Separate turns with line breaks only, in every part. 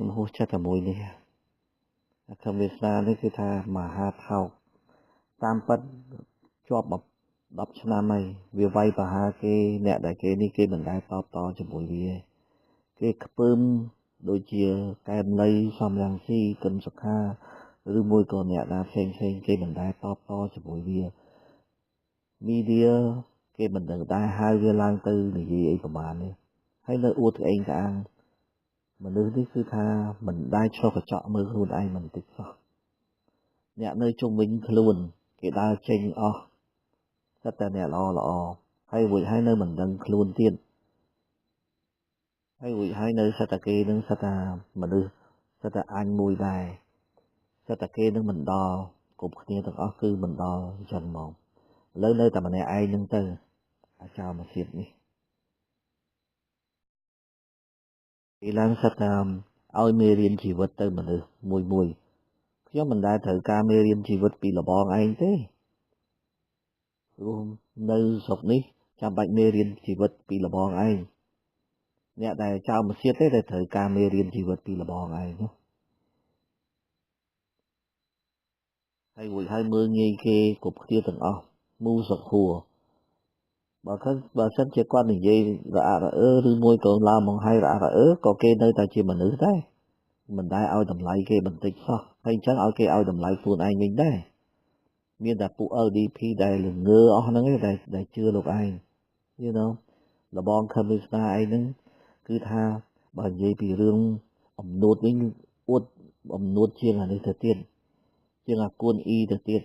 ខ្ញុំហួសចិត្តតែមួយនេះខំវាសនានេះគឺថាមហាថោកតាមពិតជាប់10ឆ្នាំហើយវាវាយប្រហារគេអ្នកដែលគេនេះគេមិនដែលតបតជាមួយវាគេខ្ពើមដូចជាកែមលីសំរងស៊ីគឹមសុខាឬមួយក៏អ្នកណាផ្សេងគេមិនដែលតបតជាមួយវាមីឌាគេមិនដឹងដែរហៅវាឡើងទៅនិយាយអីប្រហែលនេះហើយនៅអួតក្អេងក្អាងមនុស្សនេះគឺថាមិនដែលឆ្លុះកញ្ចក់មើលខ្លួនឯងមិនតិចសោះអ្នកនៅជុំវិញខ្លួនគេដើរចេញអស់សិតតែអ្នកល្អហើយរួចហើយនៅមិនដឹងខ្លួនទៀតហើយរួចហើយនៅសិតតែគេនឹងសិតតែមនុស្សសិតតែអញមួយដែរសិតតែគេនឹងមិនដល់គ្រប់គ្នាទាំងអស់គឺមិនដល់អញ្ចឹងហ្មងឥឡូវនៅតែម្នាក់ឯងនឹងទៅអាចោលមកទៀតនេះគេឡើងសិតតែឲ្យមេរៀនជីវិតទៅមនុស្សមួយខ្ញុំមិនដែលត្រូវការមេរៀនជីវិតពីលបងឯងទេរួមនៅស្រុកនេះចាំបាច់មេរៀនជីវិតពីលបងឯងអ្នកដែលចៅមកទៀតទេដែលត្រូវការមេរៀនជីវិតពីលបងឯងហើយរួចហើយមើលងាយគេគ្រប់គ្នាទាំងអស់មូសុខហួរបើសិនជាគាត់និយាយរអាក់រអើឬមួយក៏ឡើងមកឲ្យរអាក់រអើក៏គេនៅតែជាមនុស្សដែរមិនដែលឲ្យតម្លៃគេបន្តិចសោះហើយអញ្ចឹងឲ្យគេឲ្យតម្លៃខ្លួនឯងវិញដែរមានតែពួក LDP ដែលល្ងើអស់ហ្នឹងឯងដែលជឿលោកឯង you know លបងខឹមវាសនាឯងហ្នឹងគឺថាបើនិយាយពីរឿងអំនួតវិញអួតអំនួតជាងអានេះទៅទៀតជាងអាគួនអ៊ីទៅទៀត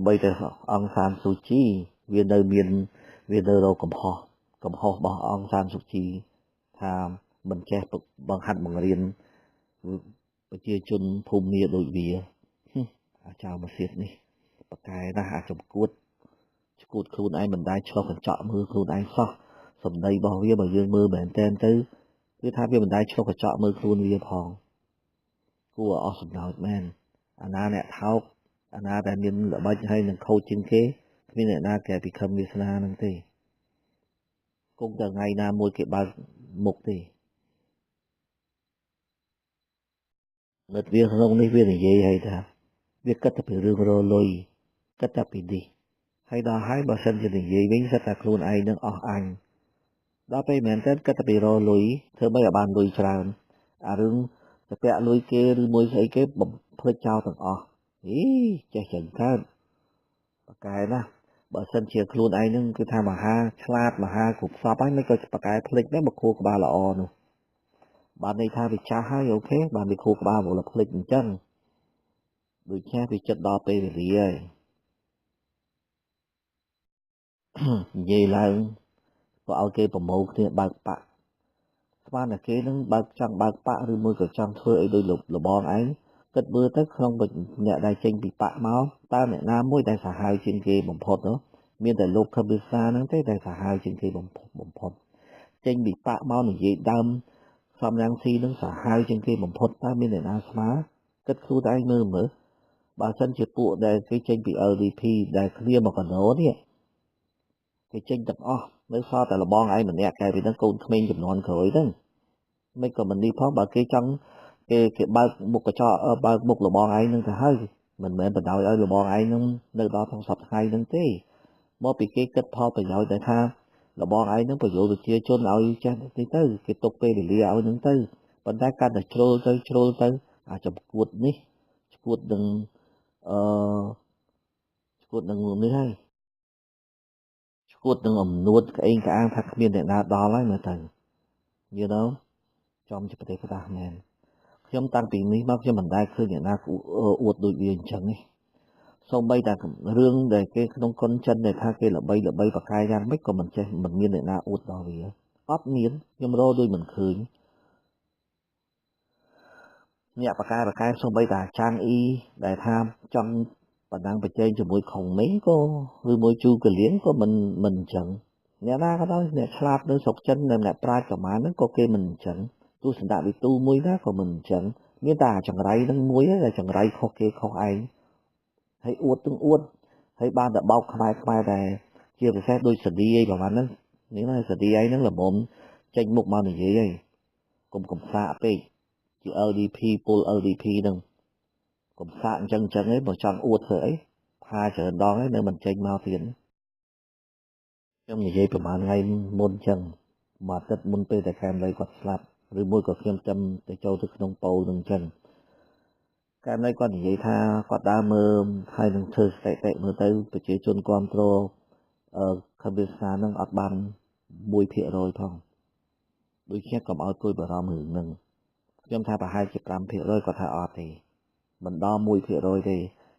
បីតែអង្គសានស៊ូជីវានៅរកកំហុសរបស់អង្គសានស៊ូជីថាមិនចេះបង្ហាត់បង្រៀនប្រជាជនភូមិមាដូចវាអាចោលមកសៀតនេះបកកែណាស់អាចចំគួតខ្លួនឯងមិនដែលឆ្លុះកញ្ចក់មើលខ្លួនឯងសោះសម្ដីរបស់វាបើយើងមើលមែនតែនទៅគឺថាវាមិនដែលឆ្លុះកញ្ចក់មើលខ្លួនវាផងគួរអស់សំណើចមែនអាណាអ្នកថោកអាណាដែលមានល្បិចហើយនឹងខូចជាងគេគ្មានអ្នកណាកែពីខឹមវាសនានឹងទេគង់តែថ្ងៃណាមួយគេបើកមុខទេងឹតវាក្នុងនេះវានិយាយឲ្យថាវាគិតតែពីរឿងរលុយគិតតែពីនេះហើយដល់ហើយបើសិនជានិយាយវិញសិតតែខ្លួនឯងនឹងអស់អញដល់ពេលមែនតើគិតតែពីរលុយធ្វើម៉េចឲ្យបានលុយច្រើនអារឿងទៅពាក់លុយគេឬមួយស្អីគេបំភ្លេចចោលទាំងអស់ចេះចឹងកើតបកកែណាបើសិនជាខ្លួនឯងនឹងគឺថាមហាឆ្លាតមហាគ្រប់សពហើយមិនក៏បកកែភ្លេចដែរបើខួរក្បាលល្អនោះបានន័យថាវាចាស់ហើយអូខេបានវាខួរក្បាលមកភ្លេចអញ្ចឹងដូច្នេះវាចិត្តដល់ពេលវេលាហើយនិយាយឡើងក៏ឲ្យគេប្រមូលគ្នាបើកបាក់ស្មានតែគេនឹងបើកចង់បើកបាក់ឬមួយក៏ចង់ធ្វើអីដូចលបងឯងគិតមើលទៅក្នុងអ្នកដែលចេញពីបាក់មកតើអ្នកណាមួយដែលសាហាវជាងគេបំផុតមានតែលោកខឹមវិសាហ្នឹងទេដែលសាហាវជាងគេបំផុតចេញពីបាក់មកនិយាយដើមសំរងស៊ីនឹងសាហាវជាងគេបំផុតតើមានអ្នកណាស្មើគិតខ្លួនឯងមើលបើសិនជាពួកដែលគេចេញពី LDP ដែលគ្នាមកកណោនេះគេចេញទាំងអស់នៅសល់តែលបងឯងម្នាក់កែពីហ្នឹងកូនក្មេងចំនួនក្រោយហ្នឹងមិនក៏មិននេះផងបើគេចង់គេបើកមុខកញ្ចក់បើកមុខលបងឯងហ្នឹងទៅហើយមិនមែនបដ ாய் ឲ្យលបងឯងហ្នឹងនៅដល់ក្នុងសប្តាហ៍ថ្ងៃហ្នឹងទេមកពីគេគិតផលប្រយោជន៍តែថាលបងឯងហ្នឹងប្រយោជន៍ប្រជាជនឲ្យចេះនេះទៅគេទុកពេលវេលាឲ្យហ្នឹងទៅប៉ុន្តែកាន់តែជ្រុលទៅអាចង្គួតនេះឈួតនឹងឈួតនឹងនេះហើយឈួតនឹងអំនួតក្អេងក្អាងថាគ្មានអ្នកណាដល់ហើយមើលទៅyou know ចំជាប្រទេសផ្ដាស់មែនខ្ញុំតាំងពីនេះមកខ្ញុំមិនដែលឃើញអ្នកណាអួតដូចវាអញ្ចឹងទេសូម្បីតែរឿងដែលគេក្នុងកុនចិនដែលថាគេល្បីបកកាយយ៉ាងម៉េចក៏មិនចេះមិនមានអ្នកណាអួតដល់វាអត់មានខ្ញុំរកដូចមិនឃើញអ្នកបកកាយសូម្បីតែចាងអ៊ីដែលថាចង់បណ្ដាំងប្រជែងជាមួយខុងមេក៏ឬមួយជូកលៀនក៏មិនអញ្ចឹងអ្នកណាក៏ដោយអ្នកឆ្លាតនៅស្រុកចិននិងអ្នកប្រាជ្ញប្រមាណហ្នឹងក៏គេមិនអញ្ចឹងទស្សនវិទូមួយណាក៏មិនអញ្ចឹងមានតែចង្រៃហ្នឹងមួយតែចង្រៃខុសគេខុសឯងហើយអួតហើយបានតែបោកខ្មែរដែរជាពិសេសដូចសាឌីអីប្រហែលហ្នឹងនេះណាសាឌីឯងហ្នឹងល្មមចេញមុខមកនិយាយហើយ កុំកំសាកពេកជា LDP ពល LDP ហ្នឹងកំសាកអញ្ចឹងឯងបើចង់អួតធ្វើអីផាច្រើនដងឯងនៅមិនចេញមកទៀតខ្ញុំនិយាយប្រហែលថ្ងៃមុនអញ្ចឹងមួយអាទិត្យមុនពេលតែកែមលីគាត់ស្លាប់ឬមួយក៏ខ្ញុំចាំទៅចូលទៅក្នុងប៉ូលនឹងអញ្ចឹងកែមលីគាត់និយាយថាគាត់ដើរមើលហើយនឹងធ្វើស្ថិតិមើលទៅប្រជាជនគ្រប់គ្រងខបិសានឹងអត់បាន 1% ផងដូចជាកុំឲ្យគួយបារម្ភរឿងហ្នឹងខ្ញុំថាប្រហែលជា 5% គាត់ថាអត់ទេមិនដល់ 1% ទេ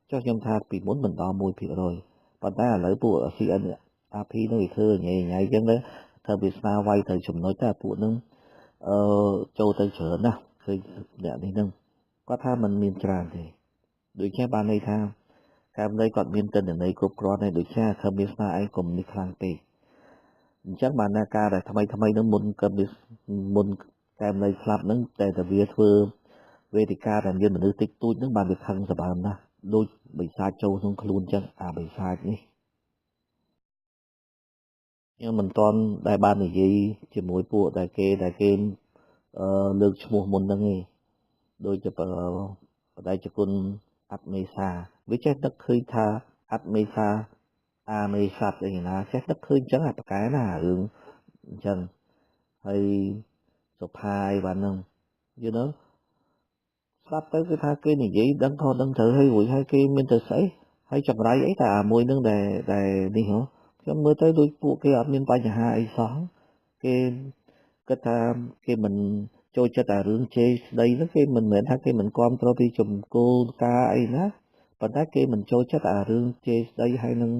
ចុះខ្ញុំថាពីមុនមិនដល់ 1% ប៉ុន្តែឥឡូវពួក CNRP នោះវាធ្វើញ៉ៃអញ្ចឹងទៅធ្វើវាស្នាវាយទៅចំណុចតែពួកហ្នឹងចូលទៅច្រើនណាស់ឃើញអ្នកនេះហ្នឹងគាត់ថាมันមានច្រើនទេដូចជាបានន័យថាកាលនេះគាត់មានទិន្នន័យគ្រប់គ្រាន់ហើយដូចជាខំវាស្នាឯងកុំនេះខ្លាំងពេកអញ្ចឹងបានថាការដែលថ្មីហ្នឹងមុនកែមលីស្លាប់ហ្នឹងតែវាធ្វើវេទិកាដែលមានមនុស្សតិចតួចហ្នឹងបានវាខឹងសម្បើមណាស់ដូចបិសាចចូលក្នុងខ្លួនអញ្ចឹងអាបិសាចនេះខ្ញុំមិនទាន់ដែលបាននិយាយជាមួយពួកដែលគេលើកឈ្មោះមុនហ្នឹងឯងដូចជាបដិជគុណអត្តមេសាវាចេះនឹកឃើញថាអត្តមេសាអាមេស័ព្ទអីណាចេះនឹកឃើញអញ្ចឹងអាប្រកែណារឿងអញ្ចឹងហើយសុផាយបានហ្នឹង you know ស្ដាប់ទៅគឺថាគេនិយាយដឹងខុសដឹងត្រូវហើយរួចហើយគេមានទៅស្អីហើយចង្រៃអីតែអាមួយហ្នឹងដែលនេះហ៎ខ្ញុំមើលទៅដូចពួកគេអត់មានបញ្ហាអីសោះគេគិតថាគេមិនចូលចិត្តអារឿងជេរស្ដីហ្នឹងគេមិនមែនថាគេមិនគ្រប់គ្រងពីចំគោលការអីណាប៉ុន្តែគេមិនចូលចិត្តអារឿងជេរស្ដីហើយនឹង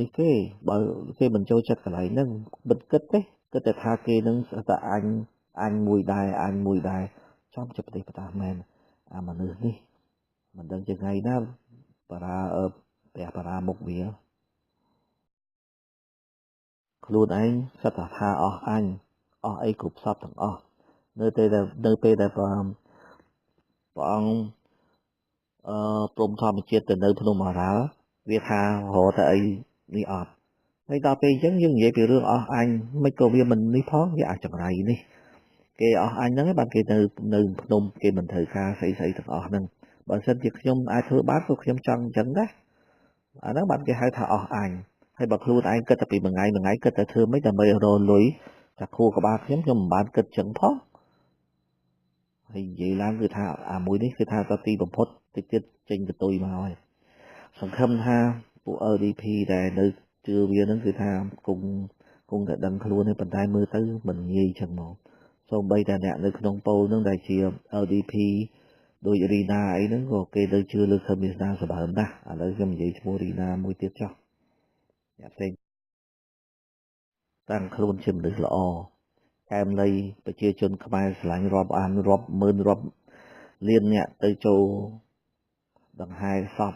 នេះគេបើគេមិនចូលចិត្តកន្លែងហ្នឹងបិទគិតទេគិតតែថាគេនឹងតែអញមួយដែរចំចិត្តប្រទេសប្រតាមែនអាមនុស្សនេះមិនដឹងជាថ្ងៃណាបារាព្រះបារាមុខវាខ្លួនឯងសិតថាអស់អញអស់អីគ្រប់សពទាំងអស់នៅពេលដែលព្រះអង្គព្រមធម្មជាតិទៅនៅភ្នំអរ៉ាល់វាថារកតែអីនេះអត់ហើយដល់ពេលអញ្ចឹងយើងនិយាយពីរឿងអស់អញមិនក៏វាមិននេះផងវាអាចចង្រៃនេះគេអស់អញហ្នឹងបានគេនៅភ្នំគេមិនត្រូវការស្អីទាំងអស់ហ្នឹងបើសិនជាខ្ញុំអាចធ្វើបានក៏ខ្ញុំចង់អញ្ចឹងដែរអាហ្នឹងបានគេហៅថាអស់អញហើយបើខ្លួនឯងគិតតែពីមួយថ្ងៃគិតតែធ្វើមិនដើម្បីរលុយតែខួរក្បាលខ្ញុំមិនបានគិតអញ្ចឹងផងហើយនិយាយឡើងគឺថាអាមួយនេះគឺថាតទីបំផុតតិចទៀតចេញកតុយមកហើយសង្ឃឹមថាពួក LDP ដែលនៅជឿវាហ្នឹងគឺថាគង់តែដឹងខ្លួនទេប៉ុន្តែមើលទៅមិនងាយចឹងមកសូម្បីតែអ្នកនៅក្នុងប៉ូលហ្នឹងដែលជា LDP ដោយរីណាអីហ្នឹងក៏គេទៅជឿលើខឹមវាសនាសម្បើមណាស់ឥឡូវខ្ញុំនិយាយឈ្មោះរីណាមួយទៀតចុះអ្នកផ្សេងតាំងខ្លួនជាមនុស្សល្អកែមលៃប្រជាជនខ្មែរស្រឡាញ់រាប់អានរាប់ម៉ឺនរាប់លានអ្នកទៅចូលដង្ហែសព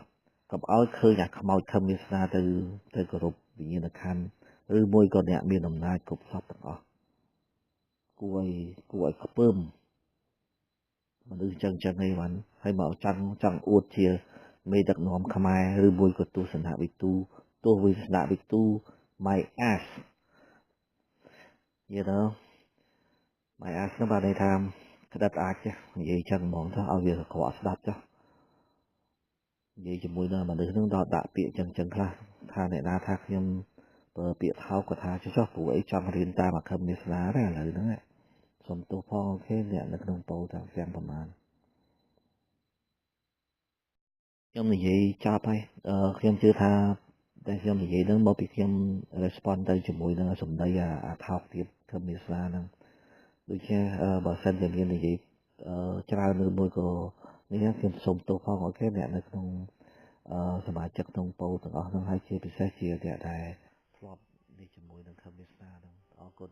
កុំឲ្យឃើញអាខ្មោចខឹមវាសនាទៅគោរពវិញ្ញាណក្ខន្ធឬមួយក៏អ្នកមានអំណាចគ្រប់សពទាំងអស់គួរឲ្យខ្ពើមមនុស្សចឹងឯងបានហើយមកចង់អួតជាមេដឹកនាំខ្មែរឬមួយក៏ទស្សនៈវិទូ my ass you know my ass នោះបានន័យថាក្តិតអាចចេះនិយាយចឹងហ្មងទៅឲ្យវាក្រក់ស្ដាប់ចុះនិយាយជាមួយនឹងមនុស្សនឹងដល់ដាក់ពាក្យចឹងខ្លះថាអ្នកណាថាខ្ញុំប្រើពាក្យថោកក៏ថាចុះព្រោះអីចង់រៀនតាមអាខឹមវាសនាដែរឥឡូវហ្នឹងសុំទោសផងអូខេអ្នកនៅក្នុងប៉ូលតាំងប្រហែលខ្ញុំនិយាយចប់ហើយខ្ញុំជឿថាតែខ្ញុំនិយាយហ្នឹងមកពីខ្ញុំ respond ទៅជាមួយនឹងសម្ដីអាថោកទៀតខឹមវាសនាហ្នឹងដូចជាបើសិនជាមាននិយាយច្រើនឬមួយក៏នេះខ្ញុំសូមទោសផងអូខេអ្នកនៅក្នុងសមាជិកក្នុងប៉ូលទាំងអស់ហ្នឹងហើយជាពិសេសជាអ្នកដែលធ្លាប់នេះជាមួយនឹងខឹមវាសនាហ្នឹងអរគុណ